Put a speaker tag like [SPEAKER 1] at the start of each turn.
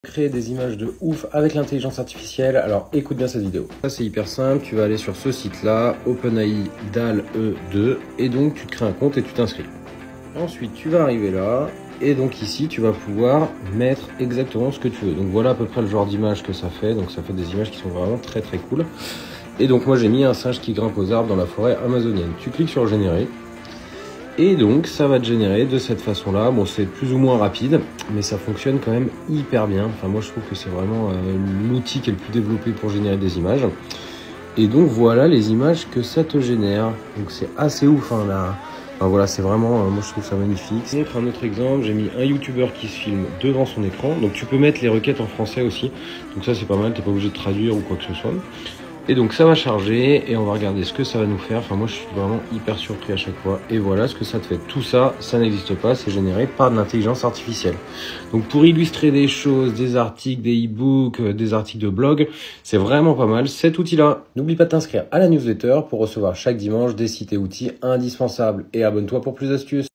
[SPEAKER 1] Créer des images de ouf avec l'intelligence artificielle, alors écoute bien cette vidéo. Ça c'est hyper simple, tu vas aller sur ce site là, OpenAI DALL-E 2 et donc tu te crées un compte et tu t'inscris. Ensuite tu vas arriver là et donc ici tu vas pouvoir mettre exactement ce que tu veux. Donc voilà à peu près le genre d'image que ça fait, donc ça fait des images qui sont vraiment très cool. Et donc moi j'ai mis un singe qui grimpe aux arbres dans la forêt amazonienne. Tu cliques sur générer. Et donc ça va te générer de cette façon là, bon c'est plus ou moins rapide mais ça fonctionne quand même hyper bien, enfin moi je trouve que c'est vraiment l'outil qui est le plus développé pour générer des images. Et donc voilà les images que ça te génère, donc c'est assez ouf hein, là. Enfin, voilà c'est vraiment, moi je trouve ça magnifique. Je montre un autre exemple, j'ai mis un youtubeur qui se filme devant son écran, donc tu peux mettre les requêtes en français aussi, donc ça c'est pas mal, t'es pas obligé de traduire ou quoi que ce soit. Et donc ça va charger et on va regarder ce que ça va nous faire. Enfin moi je suis vraiment hyper surpris à chaque fois. Et voilà ce que ça te fait. Tout ça, ça n'existe pas, c'est généré par de l'intelligence artificielle. Donc pour illustrer des choses, des articles, des e-books, des articles de blog, c'est vraiment pas mal cet outil-là. N'oublie pas de t'inscrire à la newsletter pour recevoir chaque dimanche des sites et outils indispensables. Et abonne-toi pour plus d'astuces.